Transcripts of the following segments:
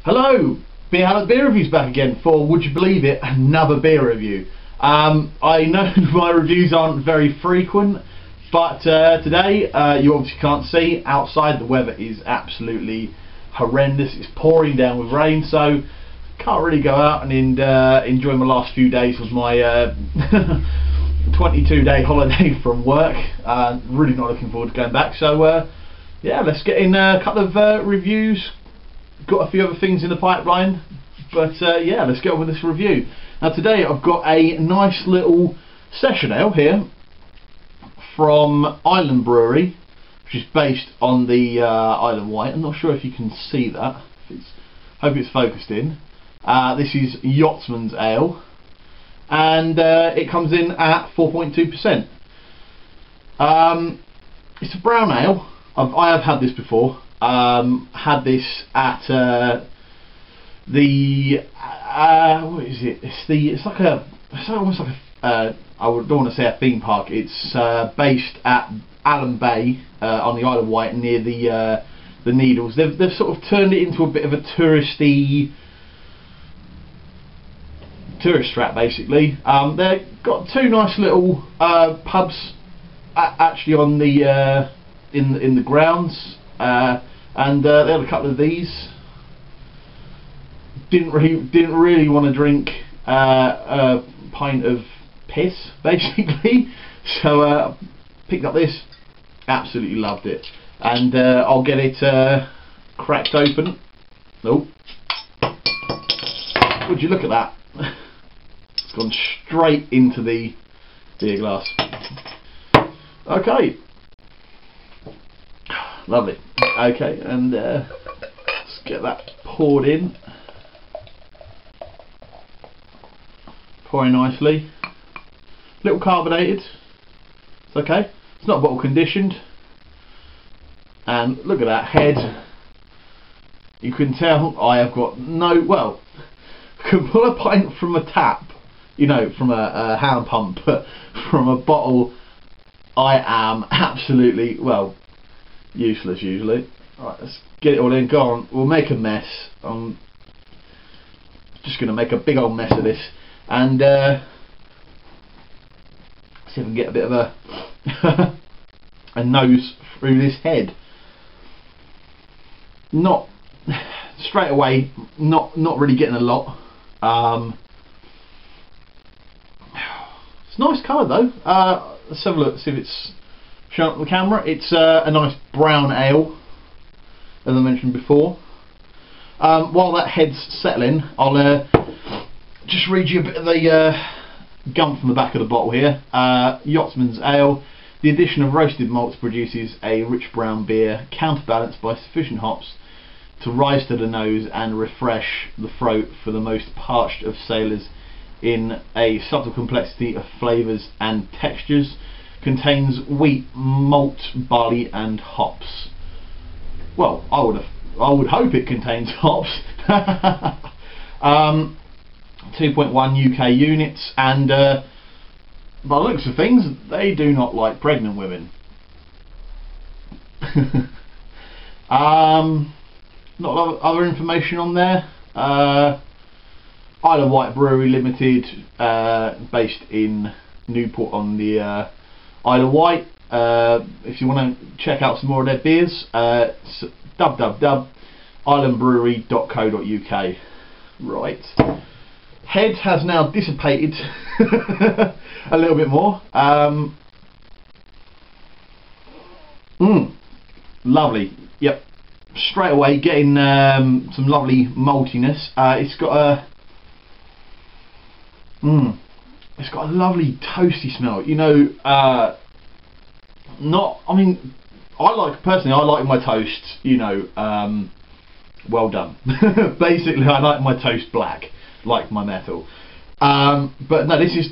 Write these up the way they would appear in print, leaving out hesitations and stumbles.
Hello, Beer Reviews back again for, would you believe it, another beer review. I know my reviews aren't very frequent, but today, you obviously can't see, outside the weather is absolutely horrendous. It's pouring down with rain, so can't really go out and enjoy my last few days of my 22-day holiday from work. Really not looking forward to going back, so yeah, let's get in a couple of reviews. Got a few other things in the pipeline, but yeah, let's get on with this review. Now today I've got a nice little session ale here from Island Brewery, which is based on the Isle of Wight. I'm not sure if you can see that. Hope it's focused in. This is Yachtsman's ale, and it comes in at 4.2%. It's a brown ale. I have had this before. Had this at the what is it? It's almost like a I don't want to say a theme park. It's based at Allen Bay on the Isle of Wight, near the Needles. They've sort of turned it into a bit of a tourist trap, basically. They've got two nice little pubs actually on the in the grounds. And they had a couple of these. Didn't really want to drink a pint of piss, basically. So picked up this. Absolutely loved it. And I'll get it cracked open. Oh, would you look at that? It's gone straight into the beer glass. Okay. Lovely. Okay, and let's get that poured in. Pouring nicely. A little carbonated. It's okay. It's not bottle conditioned. And look at that head. You can tell I have got no. Well, I can pull a pint from a tap, you know, from a hand pump, but from a bottle, I am absolutely, well, useless usually. Right, let's get it all in. Go on, we'll make a mess. I'm just going to make a big old mess of this, and see if I can get a bit of a a nose through this head. Not straight away. Not really getting a lot. It's a nice colour though. Let's have a look. See if it's showing up on the camera. It's a nice brown ale, as I mentioned before. While that head's settling, I'll just read you a bit of the gum from the back of the bottle here. Yachtsman's ale. The addition of roasted malts produces a rich brown beer, counterbalanced by sufficient hops to rise to the nose and refresh the throat for the most parched of sailors in a subtle complexity of flavours and textures. Contains wheat, malt, barley and hops. Well, I would hope it contains hops. 2.1 UK units, and by the looks of things, they do not like pregnant women. Not a lot of other information on there. Isle of Wight Brewery Limited, based in Newport on the Isle of Wight. If you want to check out some more of their beers, it's www.islandbrewery.co.uk. Right. Head has now dissipated a little bit more. Lovely. Yep. Straight away getting some lovely maltiness. It's got a it's got a lovely toasty smell. You know, I mean, personally, I like my toast, you know, well done. Basically, I like my toast black, like my metal. But no, this is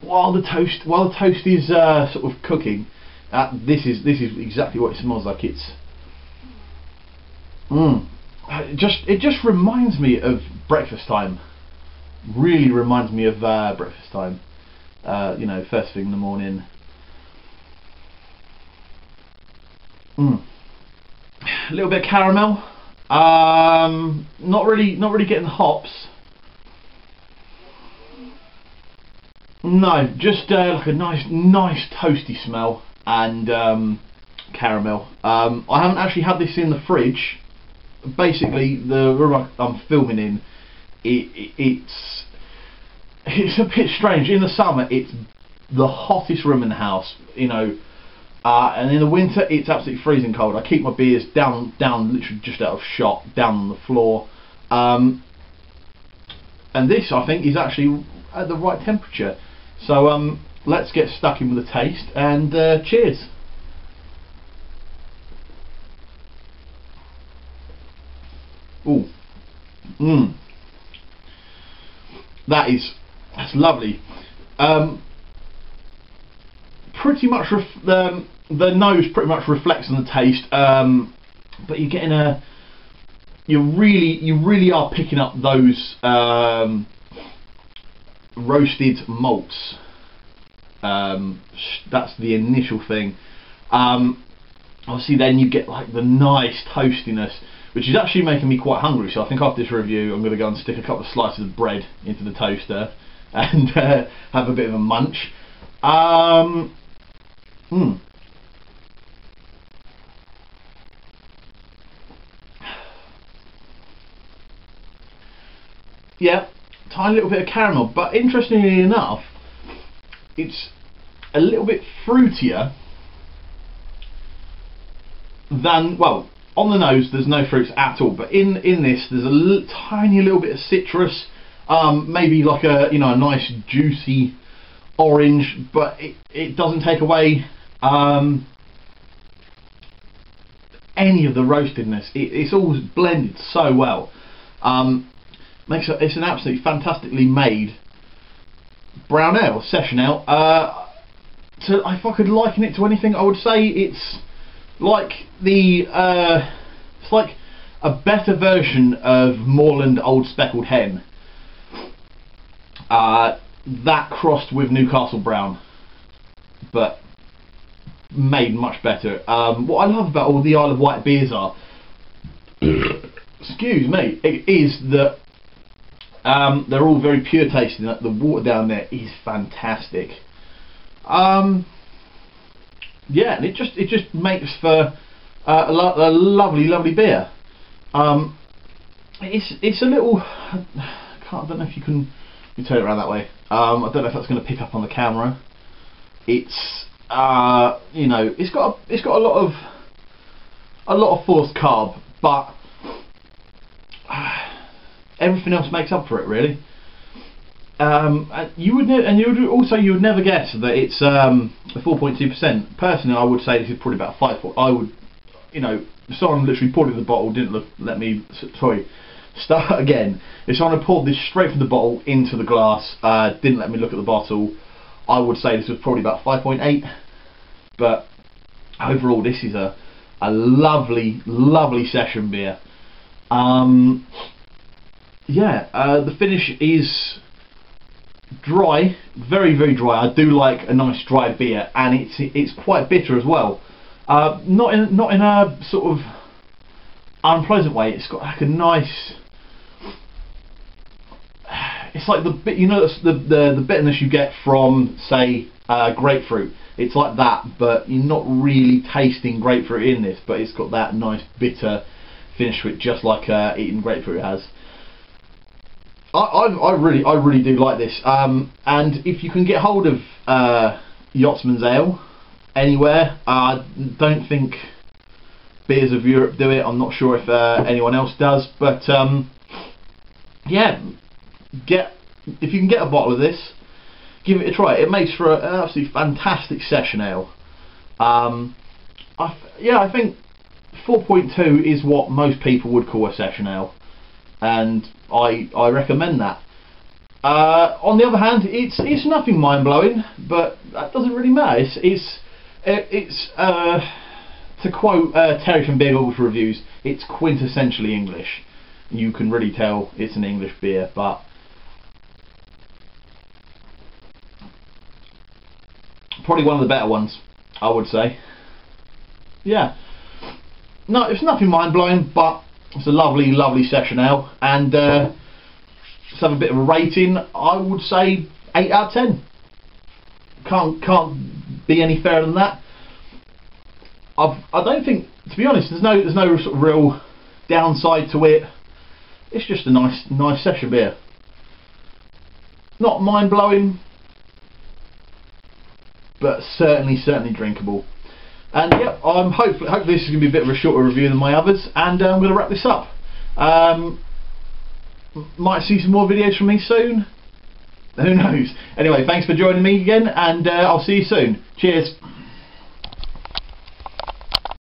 while the toast is sort of cooking. This is exactly what it smells like. It's it just reminds me of breakfast time. Really reminds me of breakfast time. You know, first thing in the morning. A little bit of caramel. Not really getting the hops. No, just like a nice toasty smell and caramel. I haven't actually had this in the fridge. Basically, the room I'm filming in, it's a bit strange. In the summer, it's the hottest room in the house, you know, and in the winter, it's absolutely freezing cold. I keep my beers down, literally just out of shot, down on the floor. And this, I think, is actually at the right temperature. So let's get stuck in with the taste and cheers. Ooh, that's lovely. Pretty much the nose pretty much reflects on the taste, but you're getting you really are picking up those roasted malts. That's the initial thing. Obviously then you get like the nice toastiness, which is actually making me quite hungry, so I think after this review I'm going to go and stick a couple of slices of bread into the toaster and have a bit of a munch. Yeah, tiny little bit of caramel, but interestingly enough, it's a little bit fruitier than, well, on the nose there's no fruits at all, but in this there's a tiny little bit of citrus, maybe like a, you know, a nice juicy orange, but it doesn't take away any of the roastedness. It's all blended so well. It's an absolutely fantastically made brown ale, session ale. So if I could liken it to anything, I would say it's like it's like a better version of Moreland Old Speckled Hen. That crossed with Newcastle Brown, but made much better. What I love about all the Isle of Wight beers are, excuse me, is that they're all very pure tasting. The water down there is fantastic. Yeah, and it just makes for a lovely beer. It's a little, I don't know if you can. You turn it around that way. I don't know if that's going to pick up on the camera. It's you know, it's got a lot of forced carb, but everything else makes up for it, really. You would never guess that it's 4.2%. Personally, I would say this is probably about 5. I would, you know, if someone literally poured it in the bottle, didn't let me. Sorry. Start again. If someone had poured this straight from the bottle into the glass, didn't let me look at the bottle, I would say this was probably about 5.8. But overall, this is a lovely session beer. Yeah, the finish is dry, very dry. I do like a nice dry beer, and it's quite bitter as well. Not in a sort of unpleasant way. It's got like a nice. It's like the bit, you know, the bitterness you get from, say, grapefruit. It's like that, but you're not really tasting grapefruit in this, but it's got that nice bitter finish to it, just like eating grapefruit has. I really do like this. And if you can get hold of Yachtsman's ale anywhere, I don't think Beers of Europe do it. I'm not sure if anyone else does, but yeah, if you can get a bottle of this, give it a try. It makes for an absolutely fantastic session ale. Yeah, I think 4.2 is what most people would call a session ale, and I recommend that. On the other hand, it's nothing mind-blowing, but that doesn't really matter. It's to quote Terry from Beer Goggles Reviews, it's quintessentially English. You can really tell it's an English beer, but probably one of the better ones, I would say. Yeah. No, it's nothing mind-blowing, but It's a lovely, lovely session ale, and let's have a bit of a rating. I would say 8 out of 10. Can't be any fairer than that. I don't think, to be honest, there's no sort of real downside to it. It's just a nice session beer. Not mind blowing, but certainly drinkable. And yeah, hopefully this is going to be a bit of a shorter review than my others, and I'm going to wrap this up. Might see some more videos from me soon. Who knows? Anyway, thanks for joining me again, and I'll see you soon. Cheers.